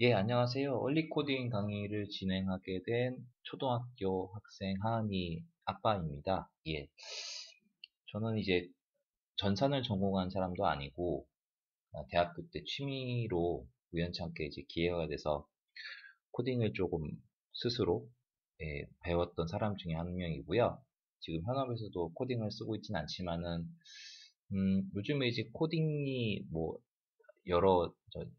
예, 안녕하세요. 얼리 코딩 강의를 진행하게 된 초등학교 학생 하은이 아빠입니다. 예. 저는 이제 전산을 전공한 사람도 아니고, 대학교 때 취미로 우연찮게 이제 기회가 돼서 코딩을 조금 스스로 배웠던 사람 중에 한 명이고요. 지금 현업에서도 코딩을 쓰고 있진 않지만은, 요즘에 이제 코딩이 뭐 여러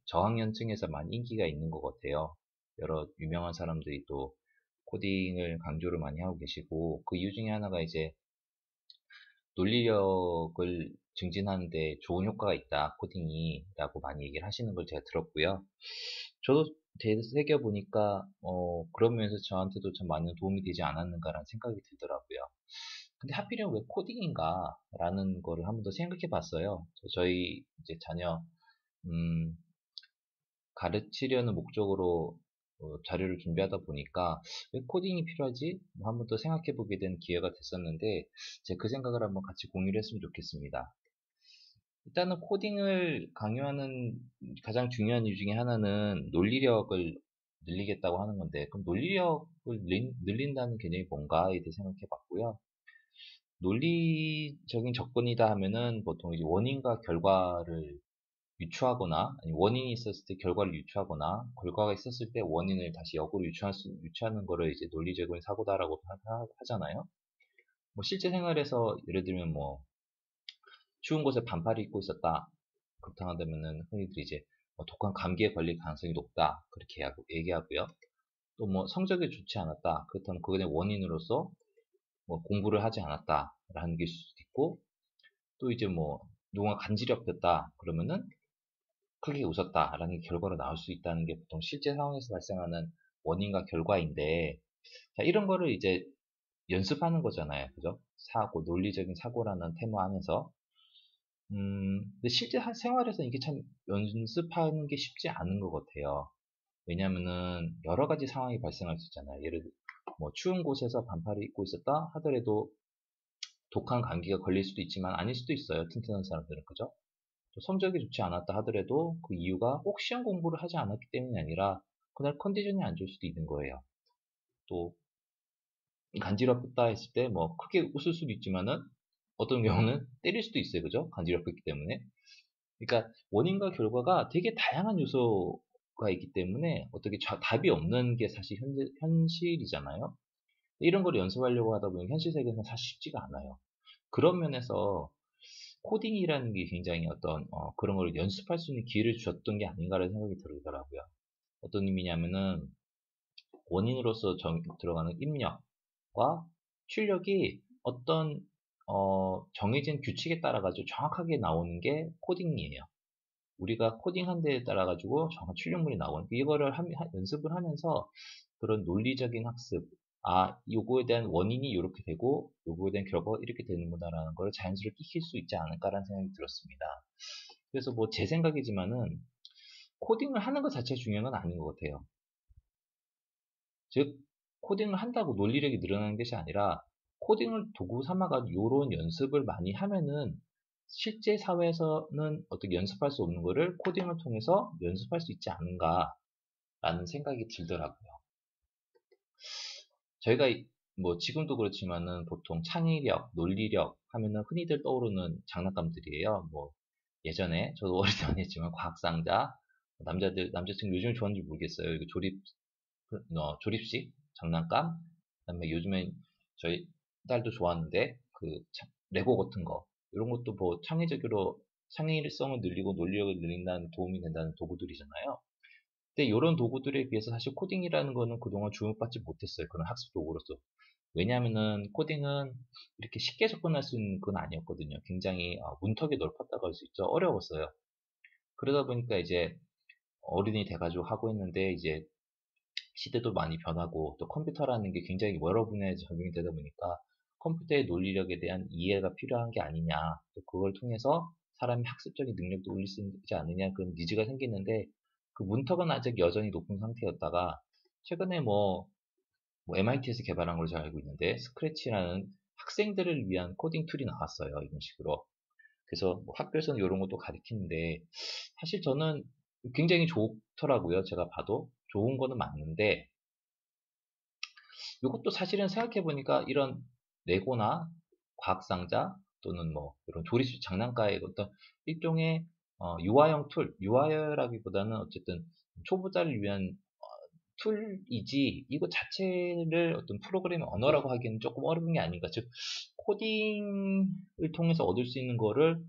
저학년층에서 많이 인기가 있는 것 같아요. 여러 유명한 사람들이 또 코딩을 강조를 많이 하고 계시고, 그 이유 중에 하나가 이제 논리력을 증진하는 데 좋은 효과가 있다, 코딩이 라고 많이 얘기를 하시는 걸 제가 들었고요. 저도 되새겨보니까 그런 면에서 저한테도 참 많은 도움이 되지 않았는가라는 생각이 들더라고요. 근데 하필이면 왜 코딩인가 라는 거를 한 번 더 생각해 봤어요. 저희 이제 자녀 음, 가르치려는 목적으로 자료를 준비하다 보니까 왜 코딩이 필요하지? 뭐 한번 더 생각해 보게 된 기회가 됐었는데, 제가 그 생각을 한번 같이 공유를 했으면 좋겠습니다. 일단은 코딩을 강요하는 가장 중요한 이유 중에 하나는 논리력을 늘리겠다고 하는 건데, 그럼 논리력을 늘린다는 개념이 뭔가에 대해 생각해 봤고요. 논리적인 접근이다 하면은 보통 이제 원인과 결과를 유추하거나, 아니 원인이 있었을 때 결과를 유추하거나, 결과가 있었을 때 원인을 다시 역으로 유추하는 거를 이제 논리적인 사고다라고 하잖아요. 뭐 실제 생활에서 예를 들면 뭐 추운 곳에 반팔을 입고 있었다, 그렇다 한다면은 흔히들 이제 독한 감기에 걸릴 가능성이 높다, 그렇게 얘기하고요. 또 뭐 성적이 좋지 않았다, 그렇다면 그거의 원인으로서 뭐 공부를 하지 않았다라는 게 있을 수도 있고, 또 이제 뭐 누군가 간지럽혔다 그러면은 크게 웃었다라는 결과로 나올 수 있다는 게 보통 실제 상황에서 발생하는 원인과 결과인데, 자, 이런 거를 이제 연습하는 거잖아요. 그죠? 논리적인 사고라는 테마 안에서. 근데 실제 생활에서 이게 참 연습하는 게 쉽지 않은 것 같아요. 왜냐면은 여러 가지 상황이 발생할 수 있잖아요. 예를 들어, 뭐 추운 곳에서 반팔을 입고 있었다 하더라도 독한 감기가 걸릴 수도 있지만 아닐 수도 있어요. 튼튼한 사람들은. 그죠? 또 성적이 좋지 않았다 하더라도 그 이유가 꼭 시험 공부를 하지 않았기 때문이 아니라 그날 컨디션이 안 좋을 수도 있는 거예요. 또 간지럽다 했을 때 뭐 크게 웃을 수도 있지만은 어떤 경우는 때릴 수도 있어요. 그죠? 간지럽기 때문에. 그러니까 원인과 결과가 되게 다양한 요소가 있기 때문에 어떻게 답이 없는 게 사실 현실이잖아요. 이런 걸 연습하려고 하다 보니 현실 세계는 사실 쉽지가 않아요. 그런 면에서 코딩이라는 게 굉장히 어떤 그런 걸 연습할 수 있는 기회를 주었던 게 아닌가라는 생각이 들더라고요. 어떤 의미냐면은 원인으로서 들어가는 입력과 출력이 어떤 정해진 규칙에 따라 가지고 정확하게 나오는 게 코딩이에요. 우리가 코딩한 데에 따라 가지고 정확한 출력물이 나오는, 이거를 연습을 하면서 그런 논리적인 학습, 요거에 대한 원인이 이렇게 되고 요거에 대한 결과가 이렇게 되는구나라는 걸 자연스럽게 익힐 수 있지 않을까라는 생각이 들었습니다. 그래서 뭐 제 생각이지만은 코딩을 하는 것 자체가 중요한 건 아닌 것 같아요. 즉 코딩을 한다고 논리력이 늘어나는 것이 아니라, 코딩을 도구 삼아가지고 요런 연습을 많이 하면은 실제 사회에서는 어떻게 연습할 수 없는 거를 코딩을 통해서 연습할 수 있지 않은가라는 생각이 들더라고요. 저희가 뭐 지금도 그렇지만은 보통 창의력, 논리력 하면은 흔히들 떠오르는 장난감들이에요. 뭐 예전에 저도 어릴 때 많이 했지만 과학상자, 남자친구 요즘 좋아하는지 모르겠어요. 이거 조립식 장난감, 그다음에 요즘엔 저희 딸도 좋아하는데 그 레고 같은 거, 이런 것도 뭐 창의성을 늘리고 논리력을 늘린다는 도움이 된다는 도구들이잖아요. 근데 이런 도구들에 비해서 사실 코딩이라는 거는 그동안 주목받지 못했어요. 그런 학습 도구로서. 왜냐하면은 코딩은 이렇게 쉽게 접근할 수 있는 건 아니었거든요. 굉장히 문턱이 넓었다고 할 수 있죠. 어려웠어요. 그러다 보니까 이제 어른이 돼가지고 하고 있는데, 이제 시대도 많이 변하고 또 컴퓨터라는 게 굉장히 여러 분야에 적용이 되다 보니까 컴퓨터의 논리력에 대한 이해가 필요한 게 아니냐, 또 그걸 통해서 사람의 학습적인 능력도 올릴 수 있지 않느냐, 그런 니즈가 생기는데, 그 문턱은 아직 여전히 높은 상태였다가 최근에 뭐 MIT에서 개발한 걸로 잘 알고 있는데 스크래치라는 학생들을 위한 코딩 툴이 나왔어요. 이런 식으로. 그래서 뭐 학교에서는 이런 것도 가르치는데 사실 저는 굉장히 좋더라고요. 제가 봐도 좋은 거는 맞는데 이것도 사실은 생각해보니까 이런 레고나 과학상자 또는 뭐 이런 조립식 장난감의 어떤 일종의 유아용 툴, 유아라기보다는 어쨌든 초보자를 위한 툴이지 이거 자체를 어떤 프로그래밍 언어라고 하기에는 조금 어려운 게 아닌가. 즉 코딩을 통해서 얻을 수 있는 거를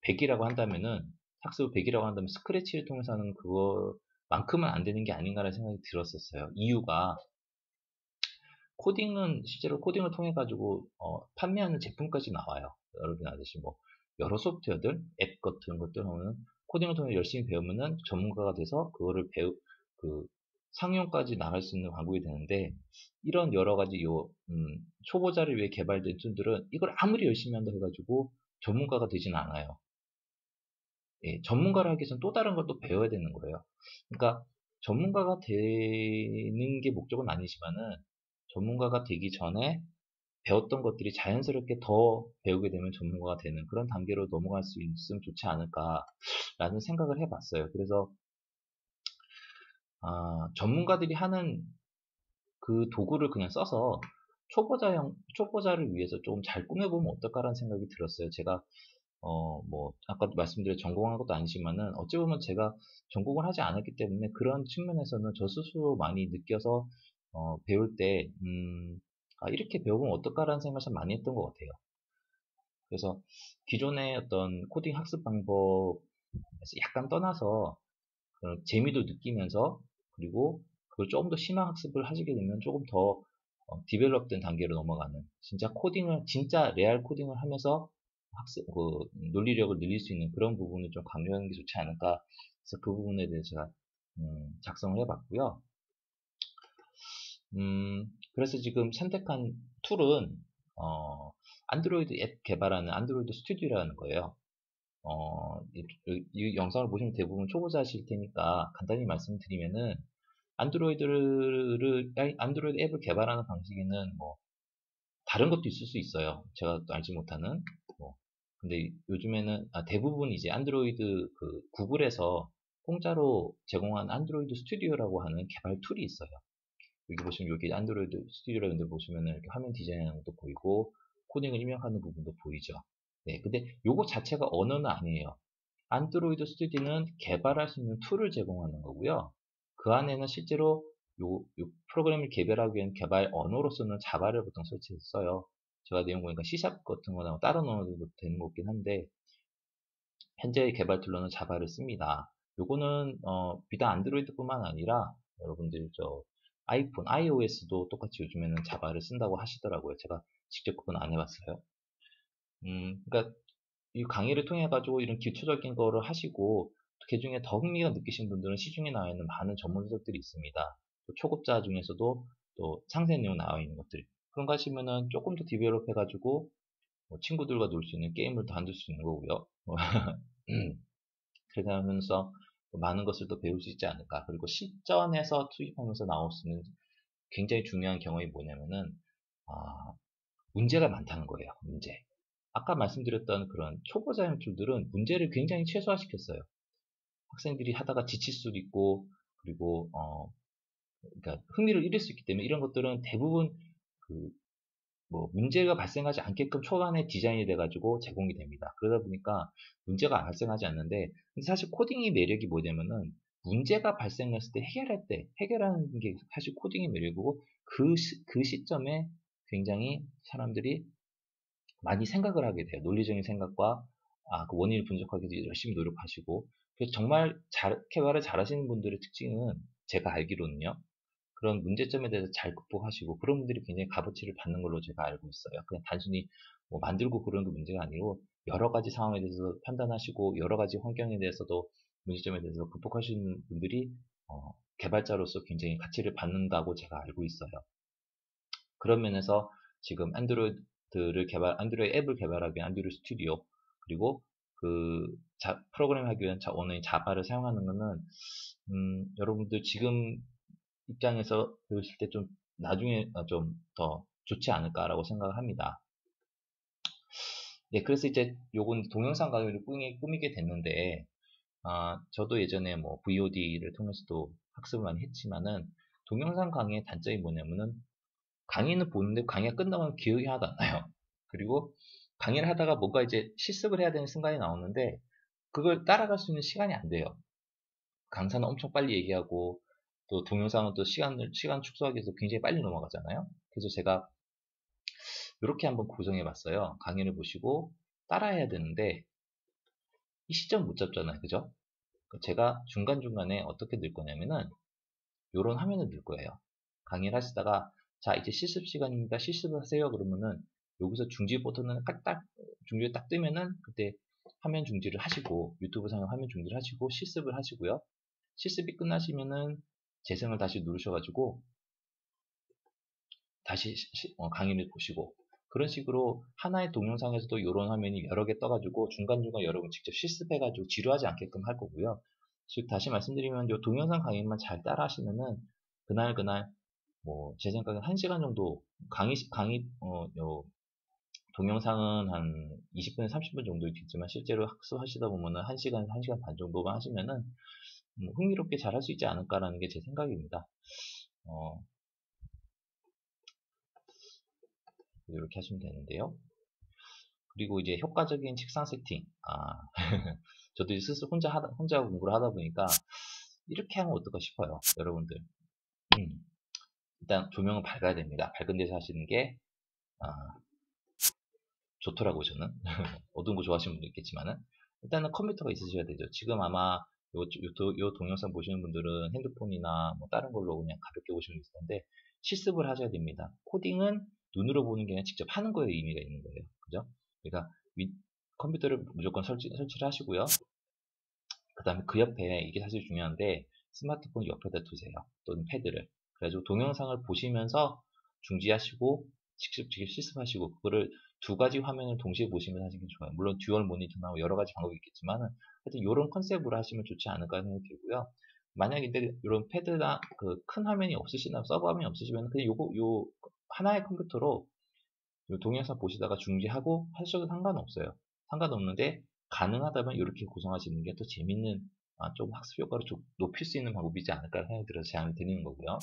100이라고 한다면은 학습 100이라고 한다면 스크래치를 통해서 하는 그거만큼은 안 되는 게 아닌가라는 생각이 들었었어요. 이유가 코딩은 실제로 코딩을 통해 가지고 판매하는 제품까지 나와요. 여러분 아듯이 뭐 여러 소프트웨어들, 앱 같은 것들 하면은 코딩을 통해 열심히 배우면은 전문가가 돼서 그거를 그 상용까지 나갈 수 있는 방법이 되는데 이런 여러 가지 초보자를 위해 개발된 툴들은 이걸 아무리 열심히 한다 해가지고 전문가가 되진 않아요. 예, 전문가를 하기 위해서는 또 다른 걸 또 배워야 되는 거예요. 그러니까 전문가가 되는 게 목적은 아니지만은 전문가가 되기 전에 배웠던 것들이 자연스럽게 더 배우게 되면 전문가가 되는 그런 단계로 넘어갈 수 있으면 좋지 않을까라는 생각을 해봤어요. 그래서 전문가들이 하는 그 도구를 그냥 써서 초보자를 위해서 좀 잘 꾸며보면 어떨까라는 생각이 들었어요. 제가 뭐 아까도 말씀드린 전공한 것도 아니지만은 어찌 보면 제가 전공을 하지 않았기 때문에 그런 측면에서는 저 스스로 많이 느껴서 배울 때 이렇게 배워보면 어떨까라는 생각을 참 많이 했던 것 같아요. 그래서 기존의 어떤 코딩 학습 방법에서 약간 떠나서 그런 재미도 느끼면서 그리고 그걸 조금 더 심화 학습을 하시게 되면 조금 더 디벨롭된 단계로 넘어가는 진짜 코딩을 진짜 레알 코딩을 하면서 학습 논리력을 늘릴 수 있는 그런 부분을 좀 강조하는 게 좋지 않을까. 그래서 그 부분에 대해서 제가 작성을 해봤고요. 그래서 지금 선택한 툴은 안드로이드 앱 개발하는 안드로이드 스튜디오라는 거예요. 이 영상을 보시면 대부분 초보자실 테니까 간단히 말씀드리면은 안드로이드 앱을 개발하는 방식에는 뭐 다른 것도 있을 수 있어요. 제가 또 알지 못하는 뭐 근데 요즘에는 대부분 이제 안드로이드 그 구글에서 공짜로 제공한 안드로이드 스튜디오라고 하는 개발 툴이 있어요. 여기 보시면 여기 안드로이드 스튜디오라는 데 보시면은 이렇게 화면 디자인하는 것도 보이고 코딩을 입력하는 부분도 보이죠. 네, 근데 요거 자체가 언어는 아니에요. 안드로이드 스튜디오는 개발할 수 있는 툴을 제공하는 거고요. 그 안에는 실제로 요 프로그램을 개발하기 위한 개발 언어로서는 자바를 보통 설치해서 써요. 제가 내용 보니까 C샵 같은 거나 다른 언어도 되는 것 같긴 한데 현재의 개발 툴로는 자바를 씁니다. 요거는 비단 안드로이드뿐만 아니라 여러분들 저 아이폰, iOS도 똑같이 요즘에는 자바를 쓴다고 하시더라고요. 제가 직접 그건 안 해봤어요. 그러니까 이 강의를 통해 가지고 이런 기초적인 거를 하시고 그 중에 더 흥미가 느끼신 분들은 시중에 나와 있는 많은 전문 서적들이 있습니다. 또 초급자 중에서도 또 상세 내용 나와 있는 것들 그런 거 하시면은 조금 더 디벨롭 해가지고 뭐 친구들과 놀 수 있는 게임을 더 만들 수 있는 거고요. 그렇게 하면서 많은 것을 더 배울 수 있지 않을까. 그리고 실전에서 투입하면서 나올 수 있는 굉장히 중요한 경험이 뭐냐면은 아, 문제가 많다는 거예요. 문제. 아까 말씀드렸던 그런 초보자용 툴들은 문제를 굉장히 최소화시켰어요. 학생들이 하다가 지칠 수도 있고, 그리고, 그러니까 흥미를 잃을 수 있기 때문에 이런 것들은 대부분 그, 뭐, 문제가 발생하지 않게끔 초반에 디자인이 돼가지고 제공이 됩니다. 그러다 보니까 문제가 발생하지 않는데, 근데 사실 코딩의 매력이 뭐냐면은, 문제가 발생했을 때 해결하는 게 사실 코딩의 매력이고, 그 시점에 굉장히 사람들이 많이 생각을 하게 돼요. 논리적인 생각과 그 원인을 분석하기 위해서 열심히 노력하시고 그래서 정말 개발을 잘하시는 분들의 특징은 제가 알기로는요. 그런 문제점에 대해서 잘 극복하시고 그런 분들이 굉장히 값어치를 받는 걸로 제가 알고 있어요. 그냥 단순히 뭐 만들고 그러는 게 문제가 아니고 여러 가지 상황에 대해서 판단하시고 여러 가지 환경에 대해서도 문제점에 대해서 극복하시는 분들이 개발자로서 굉장히 가치를 받는다고 제가 알고 있어요. 그런 면에서 지금 안드로이드 앱을 개발하기 위한 안드로이드 스튜디오, 그리고 프로그램 하기 위한 원어인 자바를 사용하는 것은, 여러분들 지금 입장에서 배우실 때 좀 나중에 좀 더 좋지 않을까라고 생각을 합니다. 네, 그래서 이제 요건 동영상 강의를 꾸미게 됐는데, 저도 예전에 뭐 VOD를 통해서도 학습을 많이 했지만은, 동영상 강의의 단점이 뭐냐면은, 강의는 보는데 강의가 끝나면 기억이 하나도 안 나요. 그리고 강의를 하다가 뭔가 이제 실습을 해야 되는 순간이 나오는데, 그걸 따라갈 수 있는 시간이 안 돼요. 강사는 엄청 빨리 얘기하고, 또 동영상은 또 시간 축소하기 위해서 굉장히 빨리 넘어가잖아요. 그래서 제가 이렇게 한번 구성해 봤어요. 강의를 보시고 따라해야 되는데, 이 시점 못 잡잖아요. 그죠? 제가 중간중간에 어떻게 넣을 거냐면은, 요런 화면을 넣을 거예요. 강의를 하시다가, 자, 이제 실습 시간입니다. 실습을 하세요. 그러면은, 여기서 중지 버튼을 중지를 딱 뜨면은, 그때 화면 중지를 하시고, 유튜브 상에 화면 중지를 하시고, 실습을 하시고요. 실습이 끝나시면은, 재생을 다시 누르셔가지고, 다시 강의를 보시고, 그런 식으로 하나의 동영상에서도 이런 화면이 여러 개 떠가지고 중간중간 여러분 직접 실습해가지고 지루하지 않게끔 할 거고요. 즉 다시 말씀드리면 이 동영상 강의만 잘 따라 하시면은 그날 뭐 제 생각에 1시간 정도 요 동영상은 한 20분에서 30분 정도 있겠지만 실제로 학습하시다 보면은 1시간, 1시간 반 정도만 하시면은 흥미롭게 잘 할 수 있지 않을까라는 게 제 생각입니다. 이렇게 하시면 되는데요. 그리고 이제 효과적인 책상 세팅. 저도 이제 스스로 혼자 공부를 하다 보니까 이렇게 하면 어떨까 싶어요. 여러분들. 일단 조명은 밝아야 됩니다. 밝은 데서 하시는 게 좋더라고요, 저는. 어두운 거 좋아하시는 분도 있겠지만은. 일단은 컴퓨터가 있으셔야 되죠. 지금 아마 요 동영상 보시는 분들은 핸드폰이나 뭐 다른 걸로 그냥 가볍게 보시면 있을 텐데, 실습을 하셔야 됩니다. 코딩은 눈으로 보는 게 아니라 직접 하는 거에 의미가 있는 거예요. 그죠? 그러니까 컴퓨터를 무조건 설치를 하시고요. 그 다음에 그 옆에 이게 사실 중요한데 스마트폰 옆에다 두세요. 또는 패드를. 그래가지고 동영상을 보시면서 중지하시고 직접 실습하시고 그거를 두 가지 화면을 동시에 보시면 하시는 게 좋아요. 물론 듀얼 모니터나 여러 가지 방법이 있겠지만은 하여튼 이런 컨셉으로 하시면 좋지 않을까 생각이 들고요. 만약에 이런 패드나 그 큰 화면이 없으시나 서버 화면이 없으시면 그냥 요 하나의 컴퓨터로 요 동영상 보시다가 중지하고 하셔도 상관없어요. 상관없는데 가능하다면 이렇게 구성하시는 게 더 재밌는 좀 학습 효과를 좀 높일 수 있는 방법이지 않을까 생각이 들어서 제안을 드리는 거고요.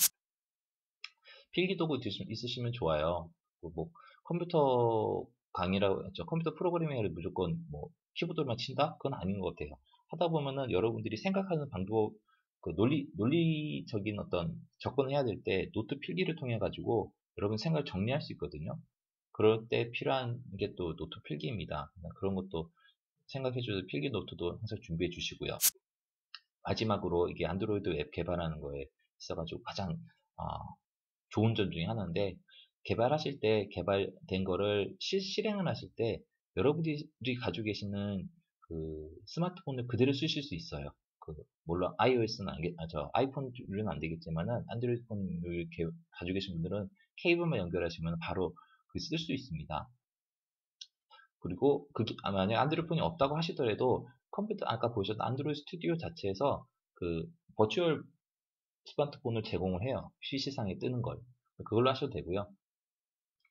필기도구 있으시면 좋아요. 뭐 컴퓨터 강의라고 했죠. 컴퓨터 프로그래밍을 무조건 뭐 키보드만 친다? 그건 아닌 것 같아요. 하다 보면은 여러분들이 생각하는 방법, 그 논리적인 어떤 접근을 해야 될 때 노트 필기를 통해 가지고 여러분 생각을 정리할 수 있거든요. 그럴 때 필요한 게 또 노트 필기입니다. 그런 것도 생각해 주셔서 필기 노트도 항상 준비해 주시고요. 마지막으로 이게 안드로이드 앱 개발하는 거에 있어가지고 가장 좋은 점 중에 하나인데, 개발하실 때 개발된 거를 실행을 하실 때 여러분들이 가지고 계시는 그 스마트폰을 그대로 쓰실 수 있어요. 물론 iOS는 아이폰은 안 되겠지만은 안드로이드 폰을 가지고 계신 분들은 케이블만 연결하시면 바로 쓸 수 있습니다. 그리고 만약 안드로이드 폰이 없다고 하시더라도 컴퓨터 아까 보셨던 안드로이드 스튜디오 자체에서 그 버추얼 스마트폰을 제공을 해요. PC상에 뜨는 걸. 그걸로 하셔도 되고요.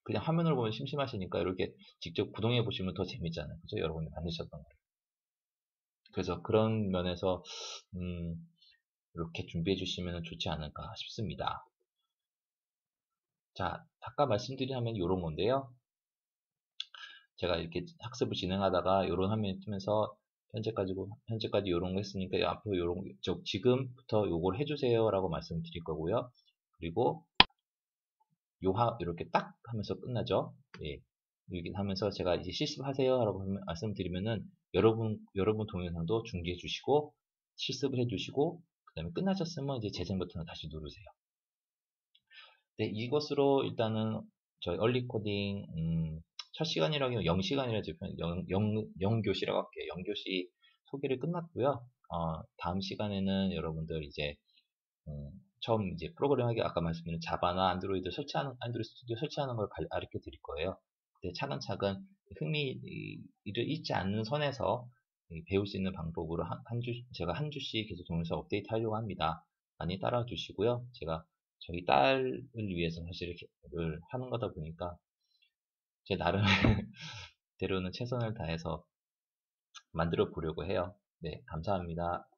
그냥 화면을 보면 심심하시니까 이렇게 직접 구동해 보시면 더 재밌잖아요. 그죠? 여러분이 만드셨던 거. 그래서 그런 면에서 이렇게 준비해 주시면 좋지 않을까 싶습니다. 자, 아까 말씀드린 화면이 이런 건데요. 제가 이렇게 학습을 진행하다가 이런 화면이 뜨면서 현재까지 이런 거 했으니까 앞으로 지금부터 요걸 해주세요 라고 말씀드릴 거고요. 그리고 이렇게 딱 하면서 끝나죠. 예. 이렇게 하면서 제가 이제 실습하세요 라고 말씀드리면은 여러분 동영상도 중지해 주시고 실습을 해 주시고 그 다음에 끝나셨으면 이제 재생 버튼을 다시 누르세요. 네, 이것으로 일단은 저희 얼리 코딩 첫 시간이라기면 0시간이라 지금 0교시라고 할게요. 0교시 소개를 끝났고요. 다음 시간에는 여러분들 이제 처음 이제 프로그램하기 아까 말씀드린 자바나 안드로이드 스튜디오 설치하는 걸 가르쳐 드릴 거예요. 근데 차근차근 흥미를 잊지 않는 선에서 배울 수 있는 방법으로 제가 한 주씩 계속 동영상 업데이트 하려고 합니다. 많이 따라와 주시고요. 제가 저희 딸을 위해서 사실 이렇게 하는 거다 보니까 제 나름 대로는 최선을 다해서 만들어 보려고 해요. 네, 감사합니다.